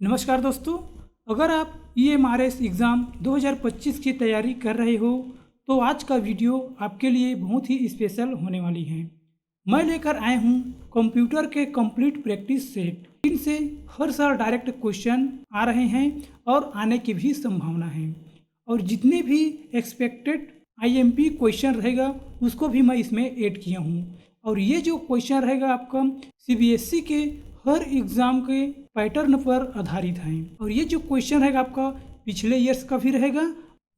नमस्कार दोस्तों, अगर आप EMRS एग्ज़ाम 2025 की तैयारी कर रहे हो तो आज का वीडियो आपके लिए बहुत ही स्पेशल होने वाली है। मैं लेकर आया हूँ कंप्यूटर के कंप्लीट प्रैक्टिस सेट। इनसे हर साल डायरेक्ट क्वेश्चन आ रहे हैं और आने की भी संभावना है, और जितने भी एक्सपेक्टेड IMP क्वेश्चन रहेगा उसको भी मैं इसमें ऐड किया हूँ। और ये जो क्वेश्चन रहेगा आपका CBSE के हर एग्ज़ाम के पैटर्न पर आधारित हैं, और ये जो क्वेश्चन रहेगा आपका पिछले ईयर्स का भी रहेगा,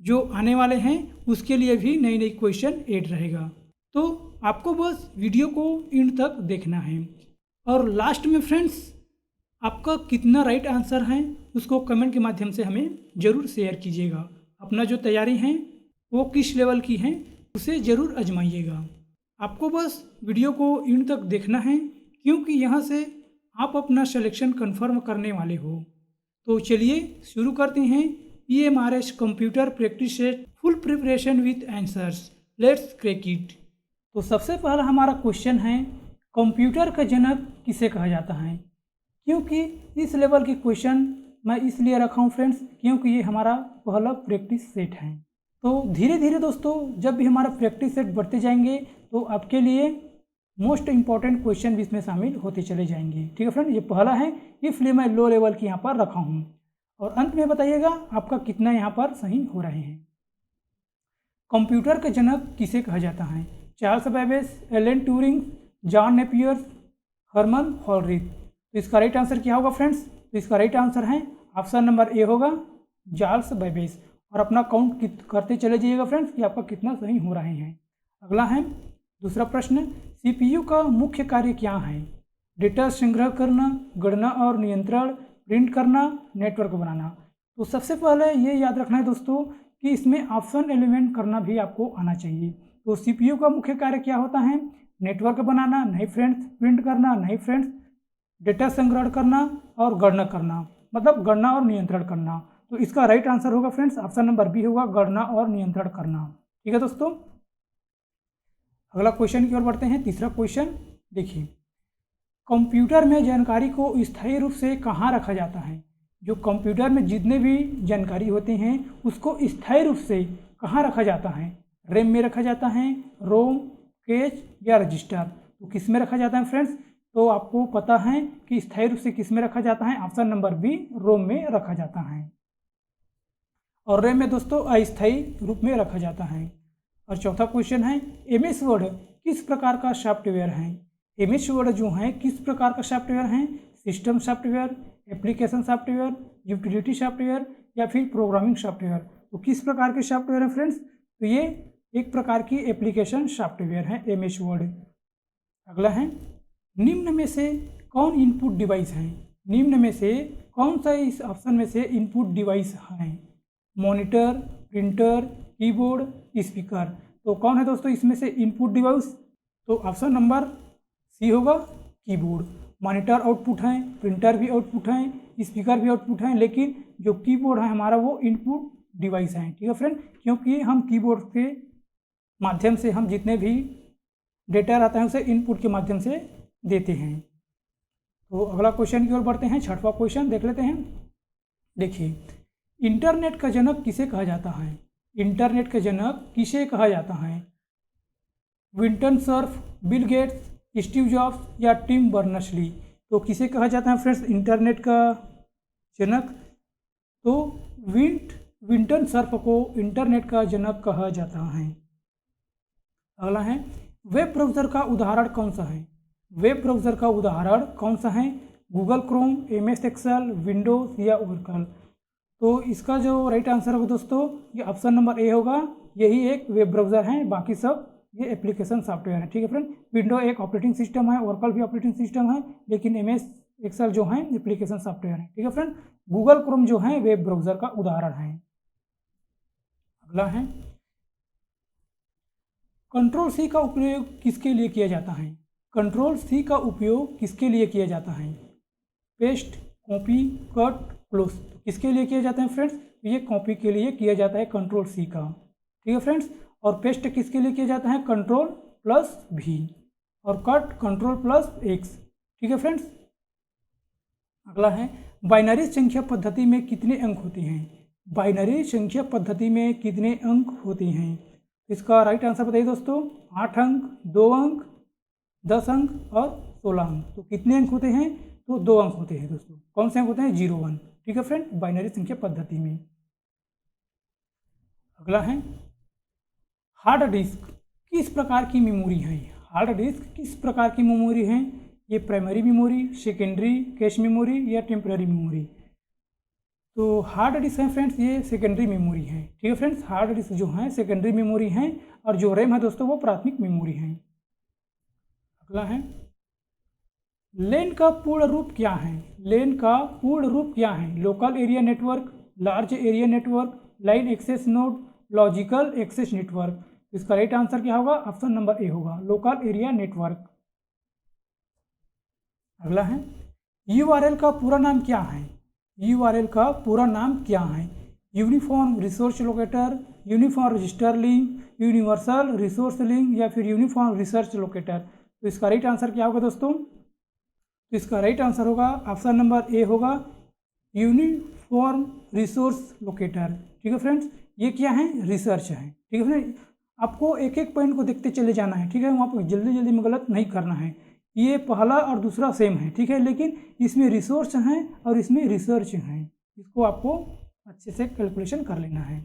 जो आने वाले हैं उसके लिए भी नई नई क्वेश्चन ऐड रहेगा। तो आपको बस वीडियो को एंड तक देखना है। और लास्ट में फ्रेंड्स, आपका कितना राइट आंसर है उसको कमेंट के माध्यम से हमें ज़रूर शेयर कीजिएगा। अपना जो तैयारी है वो किस लेवल की है उसे ज़रूर आजमाइएगा। आपको बस वीडियो को एंड तक देखना है, क्योंकि यहाँ से आप अपना सिलेक्शन कंफर्म करने वाले हो। तो चलिए शुरू करते हैं EMRS computer practice set full preparation with answers, let's crack it. तो सबसे पहला हमारा क्वेश्चन है, कंप्यूटर का जनक किसे कहा जाता है। क्योंकि इस लेवल की क्वेश्चन मैं इसलिए रखा हूँ फ्रेंड्स, क्योंकि ये हमारा पहला प्रैक्टिस सेट है। तो धीरे धीरे दोस्तों जब भी हमारा प्रैक्टिस सेट बढ़ते जाएंगे तो आपके लिए मोस्ट इंपॉर्टेंट क्वेश्चन भी इसमें शामिल होते चले जाएंगे। ठीक है फ्रेंड, ये पहला है, इसलिए मैं लो लेवल की यहाँ पर रखा हूँ। और अंत में बताइएगा आपका कितना यहाँ पर सही हो रहे हैं। कंप्यूटर का जनक किसे कहा जाता है। Charles Babbage, Alan Turing, John Napier, Herman Hollerith. तो इसका राइट आंसर क्या होगा फ्रेंड्स। तो इसका राइट आंसर है ऑप्शन नंबर ए होगा, चार्ल्स बेबेज। और अपना काउंट करते चले जाइएगा फ्रेंड्स कि आपका कितना सही हो रहे हैं। अगला है दूसरा प्रश्न, CPU का मुख्य कार्य क्या है। डेटा संग्रह करना, गणना और नियंत्रण, प्रिंट करना, नेटवर्क बनाना। तो सबसे पहले ये याद रखना है दोस्तों कि इसमें ऑप्शन एलिमेंट करना भी आपको आना चाहिए। तो CPU का मुख्य कार्य क्या होता है, नेटवर्क बनाना नहीं फ्रेंड्स, प्रिंट करना नहीं फ्रेंड्स, डेटा संग्रह करना और गणना करना, मतलब गणना और नियंत्रण करना। तो इसका राइट आंसर होगा फ्रेंड्स ऑप्शन नंबर बी होगा, गणना और नियंत्रण करना। ठीक है दोस्तों, अगला क्वेश्चन की ओर बढ़ते हैं। तीसरा क्वेश्चन देखिए, कंप्यूटर में जानकारी को स्थायी रूप से कहाँ रखा जाता है। जो कंप्यूटर में जितने भी जानकारी होते हैं उसको स्थायी रूप से कहाँ रखा जाता है। रैम में रखा जाता है, रोम, कैश या रजिस्टर। तो किस में रखा जाता है फ्रेंड्स। तो आपको पता है कि स्थायी रूप से किस में रखा जाता है, ऑप्शन नंबर बी, रोम में रखा जाता है। और रैम में दोस्तों अस्थायी रूप में रखा जाता है। और चौथा क्वेश्चन है, MS वर्ड किस प्रकार का सॉफ्टवेयर है। MS वर्ड जो है किस प्रकार का सॉफ्टवेयर है, system software, application software, utility software या फिर प्रोग्रामिंग सॉफ्टवेयर। तो किस प्रकार के सॉफ्टवेयर है फ्रेंड्स। तो ये एक प्रकार की एप्लीकेशन सॉफ्टवेयर है MS वर्ड। अगला है, निम्न में से कौन इनपुट डिवाइस है। निम्न में से कौन सा इस ऑप्शन में से इनपुट डिवाइस है। Monitor, printer, keyboard, speaker. तो कौन है दोस्तों इसमें से इनपुट डिवाइस। तो ऑप्शन नंबर सी होगा, कीबोर्ड। मॉनिटर आउटपुट है, प्रिंटर भी आउटपुट है, स्पीकर भी आउटपुट है, लेकिन जो कीबोर्ड है हमारा वो इनपुट डिवाइस है। ठीक है फ्रेंड, क्योंकि हम कीबोर्ड के माध्यम से हम जितने भी डेटा रहता है उसे इनपुट के माध्यम से देते हैं। तो अगला क्वेश्चन की ओर बढ़ते हैं। छठवां क्वेश्चन देख लेते हैं। देखिए, इंटरनेट का जनक किसे कहा जाता है। इंटरनेट का जनक किसे कहा जाता है। Vinton Cerf, Bill Gates, Steve jobs या टिम बर्नर्स-ली। तो किसे कहा जाता है फ्रेंड्स इंटरनेट का जनक। तो विंटन सर्फ को इंटरनेट का जनक कहा जाता है। अगला है, वेब ब्राउज़र का उदाहरण कौन सा है। वेब ब्राउज़र का उदाहरण कौन सा है। Google Chrome, MS Excel, Windows या ओरेकल। तो इसका जो राइट आंसर होगा दोस्तों ये ऑप्शन नंबर ए होगा, यही एक वेब ब्राउज़र है, बाकी सब ये एप्लीकेशन सॉफ्टवेयर है। ठीक है फ्रेंड, विंडो एक ऑपरेटिंग सिस्टम है, ओरेकल भी ऑपरेटिंग सिस्टम है, लेकिन MS एक्सेल जो है एप्लीकेशन सॉफ्टवेयर है। ठीक है फ्रेंड, गूगल क्रोम जो है वेब ब्राउज़र का उदाहरण है। अगला है, कंट्रोल सी का उपयोग किसके लिए किया जाता है। कंट्रोल सी का उपयोग किसके लिए किया जाता है। Paste, copy, cut, close. किसके लिए किया जाता है फ्रेंड्स। ये कॉपी के लिए किया जाता है कंट्रोल सी का। ठीक है फ्रेंड्स, और पेस्ट किसके लिए किया जाता है, कंट्रोल+V। और कट कंट्रोल+X। ठीक है फ्रेंड्स, अगला है, बाइनरी संख्या पद्धति में कितने अंक होते हैं? बाइनरी संख्या पद्धति में कितने अंक होते हैं? इसका राइट आंसर बताइए दोस्तों। 8 अंक, 2 अंक, 10 अंक और 16 अंक। तो कितने अंक होते हैं? तो 2 अंक होते हैं दोस्तों। कौन से अंक होते हैं? 0, 1। ठीक है फ्रेंड, बाइनरी संख्या पद्धति में। अगला है, हार्ड डिस्क किस प्रकार की मेमोरी है? हार्ड डिस्क किस प्रकार की मेमोरी है? ये primary memory, secondary cache memory या टेम्पररी मेमोरी? तो हार्ड डिस्क है फ्रेंड्स, ये सेकेंडरी मेमोरी है। ठीक है फ्रेंड्स, हार्ड डिस्क जो है सेकेंडरी मेमोरी है और जो रैम है दोस्तों वो प्राथमिक मेमोरी है। अगला है, लेन का पूर्ण रूप क्या है? लेन का पूर्ण रूप क्या है? Local area network, large area network, line access node, logical access network. इसका राइट आंसर क्या होगा? ऑप्शन नंबर ए होगा, लोकल एरिया नेटवर्क। अगला है, यूआरएल का पूरा नाम क्या है? यूआरएल का पूरा नाम क्या है? Uniform resource locator, uniform register link, universal resource link या फिर यूनिफॉर्म रिसर्च लोकेटर। तो इसका राइट आंसर क्या होगा दोस्तों? तो इसका राइट आंसर होगा ऑप्शन नंबर ए होगा, यूनिफॉर्म रिसोर्स लोकेटर। ठीक है फ्रेंड्स, ये क्या है? रिसर्च है। ठीक है फ्रेंड्स, आपको एक एक पॉइंट को देखते चले जाना है। ठीक है, वहाँ पर जल्दी जल्दी में गलत नहीं करना है। ये पहला और दूसरा सेम है। ठीक है, लेकिन इसमें रिसोर्स हैं और इसमें रिसर्च हैं, इसको आपको अच्छे से कैलकुलेशन कर लेना है।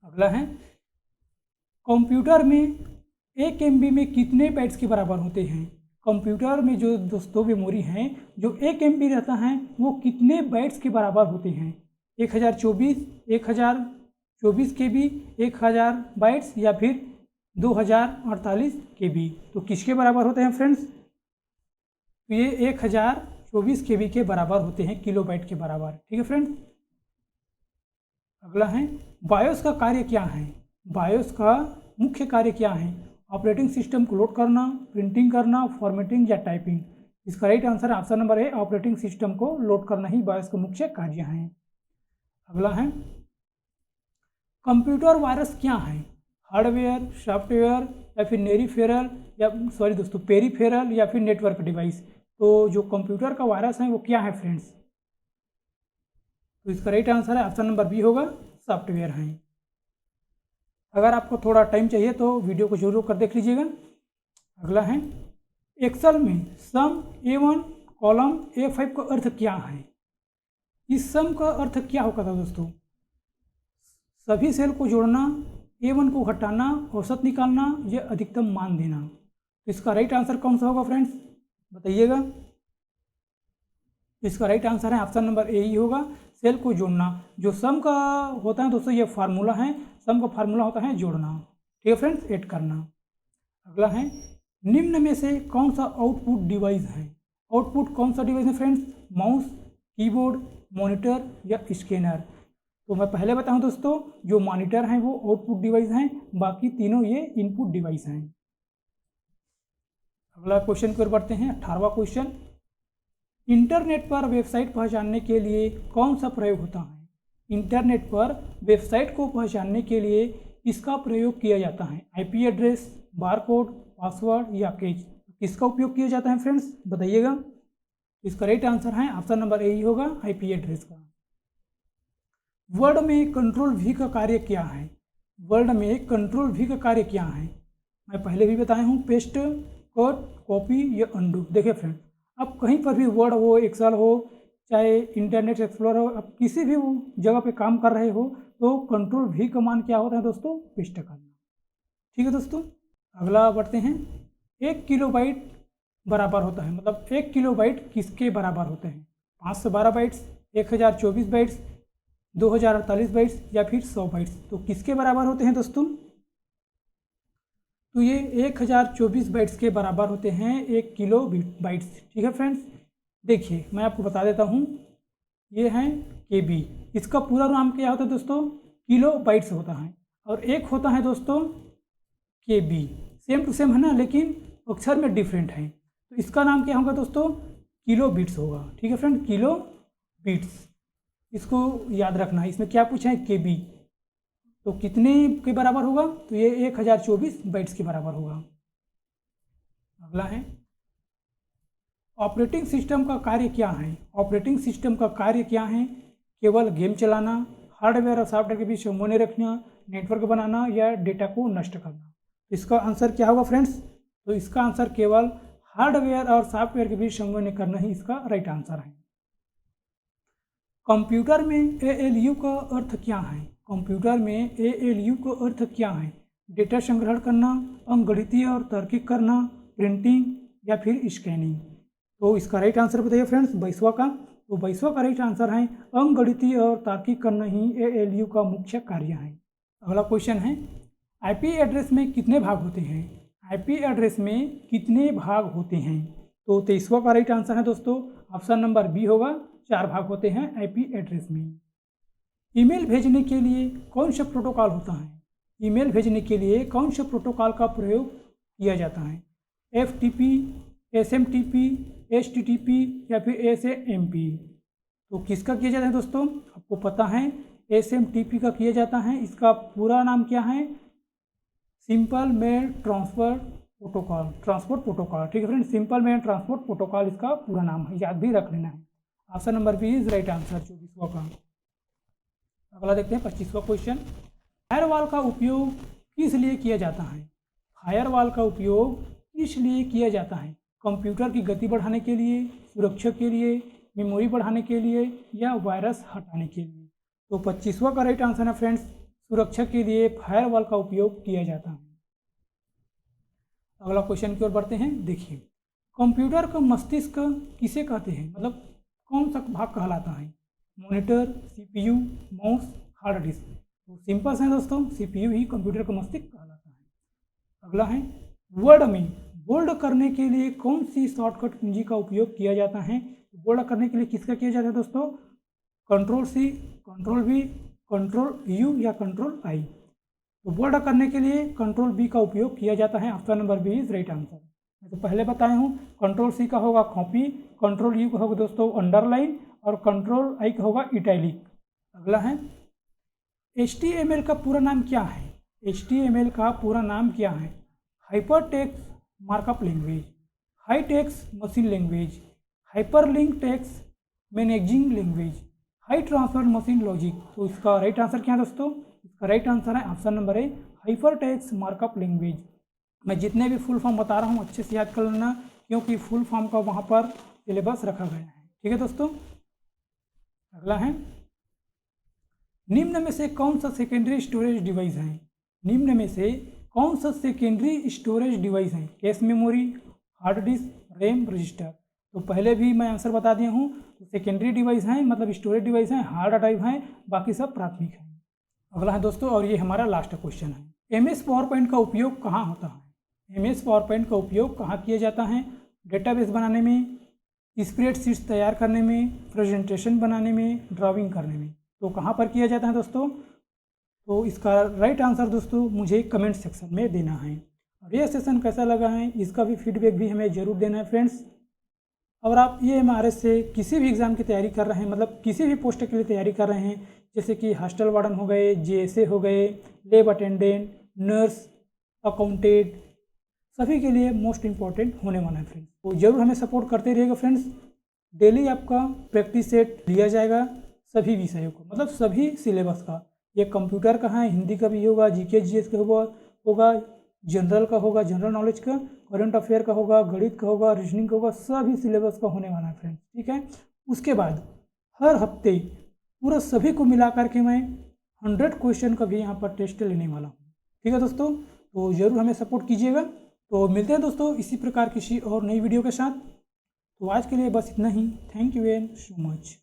अगला है, कंप्यूटर में 1 MB में कितने बाइट्स के बराबर होते हैं? कंप्यूटर में जो दोस्तों मेमोरी हैं, जो 1 MB रहता है वो कितने बाइट्स के बराबर होते हैं? 1024, 1024 KB, 1000 बाइट्स या फिर 2048 KB। तो किसके बराबर होते हैं फ्रेंड्स? तो ये 1024 KB के बराबर होते हैं, किलोबाइट के बराबर। ठीक है फ्रेंड्स। अगला है, बायोस का कार्य क्या है? बायोस का मुख्य कार्य क्या है? ऑपरेटिंग सिस्टम को लोड करना, प्रिंटिंग करना, फॉर्मेटिंग या टाइपिंग। इसका राइट आंसर ऑप्शन नंबर ए, ऑपरेटिंग सिस्टम को लोड करना ही बायोस का मुख्य कार्य है। अगला है, कंप्यूटर वायरस क्या है? हार्डवेयर, सॉफ्टवेयर या फिर पेरीफेरल या फिर नेटवर्क डिवाइस। तो जो कंप्यूटर का वायरस है वो क्या है फ्रेंड्स? तो इसका राइट आंसर है ऑप्शन नंबर बी होगा, सॉफ्टवेयर है। अगर आपको थोड़ा टाइम चाहिए तो वीडियो को जरूर कर देख लीजिएगा। अगला है, एक्सेल में सम A1 कॉलम A5 का अर्थ क्या है? इस सम का अर्थ क्या होगा था दोस्तों? सभी सेल को जोड़ना, A1 को हटाना, औसत निकालना या अधिकतम मान देना। तो इसका राइट आंसर कौन सा होगा फ्रेंड्स, बताइएगा। इसका राइट आंसर है ऑप्शन नंबर ए ही होगा, सेल को जोड़ना। जो सम का होता है दोस्तों ये फार्मूला है, सम का फार्मूला होता है जोड़ना। ठीक है फ्रेंड्स, ऐड करना। अगला है, निम्न में से कौन सा आउटपुट डिवाइस है? आउटपुट कौन सा डिवाइस है फ्रेंड्स? माउस, कीबोर्ड, मॉनिटर या स्कैनर। तो मैं पहले बताऊं दोस्तों, जो मॉनिटर हैं वो आउटपुट डिवाइस हैं, बाकी तीनों ये इनपुट डिवाइस हैं। अगला क्वेश्चन की ओर बढ़ते हैं, 18वां क्वेश्चन। इंटरनेट पर वेबसाइट पहचानने के लिए कौन सा प्रयोग होता है? इंटरनेट पर वेबसाइट को पहचानने के लिए इसका प्रयोग किया जाता है? IP एड्रेस, बारकोड, पासवर्ड या कैच। किसका उपयोग किया जाता है फ्रेंड्स, बताइएगा। इसका राइट आंसर है ऑप्शन नंबर ए ही होगा, IP एड्रेस का। वर्ड में कंट्रोल V का कार्य क्या है? वर्ड में कंट्रोल V का कार्य क्या है? मैं पहले भी बताया हूँ, पेस्ट, कट, कॉपी या अंडू। देखिए फ्रेंड, अब कहीं पर भी वर्ड हो, एक्सेल हो, चाहे इंटरनेट एक्सप्लोरर हो, आप किसी भी जगह पे काम कर रहे हो तो कंट्रोल V कमांड क्या होता है दोस्तों? पेस्ट करना। ठीक है दोस्तों। अगला बढ़ते हैं, 1 किलोबाइट बराबर होता है, मतलब 1 किलोबाइट किसके बराबर होते हैं? 512 बाइट्स, 1024 बाइट्स, 2048 बाइट्स या फिर 100 बाइट्स। तो किसके बराबर होते हैं दोस्तों? तो ये 1024 बाइट्स के बराबर होते हैं, 1 किलो बाइट्स। ठीक है फ्रेंड्स, देखिए मैं आपको बता देता हूँ, ये हैं KB। इसका पूरा नाम क्या होता है दोस्तों? किलो बाइट्स होता है। और एक होता है दोस्तों KB, सेम टू सेम है ना, लेकिन अक्षर में डिफरेंट है। तो इसका नाम क्या होगा दोस्तों? किलो बिट्स होगा। ठीक है फ्रेंड, किलो बिट्स, इसको याद रखना है। इसमें क्या पूछा है? KB। तो कितने के बराबर होगा? तो ये 1024 बाइट्स के बराबर होगा। अगला है, ऑपरेटिंग सिस्टम का कार्य क्या है? ऑपरेटिंग सिस्टम का कार्य क्या है? केवल गेम चलाना, हार्डवेयर और सॉफ्टवेयर के बीच समन्वय रखना, नेटवर्क बनाना या डेटा को नष्ट करना। इसका आंसर क्या होगा फ्रेंड्स? तो इसका आंसर केवल हार्डवेयर और सॉफ्टवेयर के बीच समन्वय करना ही इसका राइट आंसर है। कंप्यूटर में ALU का अर्थ क्या है? कंप्यूटर में ALU का अर्थ क्या है? डेटा संग्रहण करना, अंकगणितीय और तार्किक करना, प्रिंटिंग या फिर स्कैनिंग। तो इसका राइट आंसर बताइए फ्रेंड्स 22वां का। तो 22वां का राइट आंसर है अंकगणितीय और तार्किक करना ही ALU का मुख्य कार्य है। अगला क्वेश्चन है, IP एड्रेस में कितने भाग होते हैं? IP एड्रेस में कितने भाग होते हैं? तो 23वां का राइट आंसर है दोस्तों ऑप्शन नंबर बी होगा, 4 भाग होते हैं IP एड्रेस में। ईमेल भेजने के लिए कौन सा प्रोटोकॉल होता है? ईमेल भेजने के लिए कौन सा प्रोटोकॉल का प्रयोग किया जाता है? FTP, SMTP, HTTP या फिर SAMP। तो किसका किया जाता है दोस्तों? आपको पता है SMTP का किया जाता है। इसका पूरा नाम क्या है? Simple mail transport protocol. ठीक है friend, simple mail transport protocol इसका पूरा नाम है, याद भी रख लेना है। Option number B is right answer 24वां का। अगला देखते हैं 25वां क्वेश्चन। फायरवॉल का उपयोग किस लिए किया जाता है? फायरवॉल का उपयोग किस लिए किया जाता है? कंप्यूटर की गति बढ़ाने के लिए, सुरक्षा के लिए, मेमोरी बढ़ाने के लिए या वायरस हटाने के लिए। तो 25वां का राइट आंसर है फ्रेंड्स, सुरक्षा के लिए फायरवॉल का उपयोग किया जाता है। अगला क्वेश्चन की ओर बढ़ते हैं। देखिए, कंप्यूटर का मस्तिष्क किसे कहते हैं? मतलब कौन सा भाग कहलाता है? Monitor, CPU, mouse, hard disk. तो सिंपल है दोस्तों, CPU ही कंप्यूटर का मस्तिष्क कहलाता है। अगला है, वर्ड में बोल्ड करने के लिए कौन सी शॉर्टकट कुंजी का उपयोग किया जाता है? बोल्ड करने के लिए किसका किया जाता है दोस्तों? Ctrl+C, Ctrl+V, Ctrl+U या Ctrl+I। तो बोल्ड करने के लिए Ctrl+B का उपयोग किया जाता है। Option number B is right answer. मैं तो पहले बताया हूँ, Ctrl+C का होगा कॉपी, Ctrl+U का होगा दोस्तों अंडरलाइन और Ctrl+I का होगा इटैलिक। अगला है, HTML का पूरा नाम क्या है? HTML का पूरा नाम क्या है? Hypertext markup language, high text machine language, hyperlink text managing language, high transfer machine logic. तो इसका राइट आंसर क्या है दोस्तों? इसका राइट आंसर है ऑप्शन नंबर ए, हाइपरटेक्स्ट मार्कअप लैंग्वेज। मैं जितने भी फुल फॉर्म बता रहा हूँ अच्छे से याद कर लेना, क्योंकि फुल फॉर्म का वहाँ पर सिलेबस रखा गया है। ठीक है दोस्तों। अगला है, निम्न में से कौन सा सेकेंडरी स्टोरेज डिवाइस है? निम्न में से कौन सा सेकेंडरी स्टोरेज डिवाइस है? Cache memory, hard disk, RAM, register. तो पहले भी मैं आंसर बता दिया हूँ। तो सेकेंडरी डिवाइस हैं मतलब स्टोरेज डिवाइस हैं, हार्ड ड्राइव हैं, बाकी सब प्राथमिक हैं। अगला है दोस्तों, और ये हमारा लास्ट क्वेश्चन है, MS पावर पॉइंट का उपयोग कहाँ होता है? MS पावर पॉइंट का उपयोग कहाँ किया जाता है? डेटाबेस बनाने में, स्प्रेडशीट्स तैयार करने में, प्रेजेंटेशन बनाने में, ड्राइंग करने में। तो कहाँ पर किया जाता है दोस्तों? तो इसका राइट आंसर दोस्तों मुझे कमेंट सेक्शन में देना है। और ये सेशन कैसा लगा है इसका भी फीडबैक भी हमें ज़रूर देना है फ्रेंड्स। अगर आप EMRS से किसी भी एग्ज़ाम की तैयारी कर रहे हैं, मतलब किसी भी पोस्ट के लिए तैयारी कर रहे हैं, जैसे कि हॉस्टल वार्डन हो गए, JSA हो गए, लैब अटेंडेंट, नर्स, अकाउंटेंट, सभी के लिए मोस्ट इम्पॉर्टेंट होने वाला है फ्रेंड्स। तो ज़रूर हमें सपोर्ट करते रहिएगा फ्रेंड्स। डेली आपका प्रैक्टिस सेट लिया जाएगा सभी विषयों को, मतलब सभी सिलेबस का। ये कंप्यूटर का है, हिंदी का भी होगा, GK GS का होगा, जनरल का होगा, जनरल नॉलेज का, करंट अफेयर का होगा, गणित का होगा, रीजनिंग का होगा, सभी सिलेबस का होने वाला है फ्रेंड्स। ठीक है। उसके बाद हर हफ्ते पूरा सभी को मिला करके मैं 100 क्वेश्चन का भी यहाँ पर टेस्ट लेने वाला हूँ। ठीक है दोस्तों, तो ज़रूर हमें सपोर्ट कीजिएगा। तो मिलते हैं दोस्तों इसी प्रकार किसी और नई वीडियो के साथ। तो आज के लिए बस इतना ही। Thank you and so much.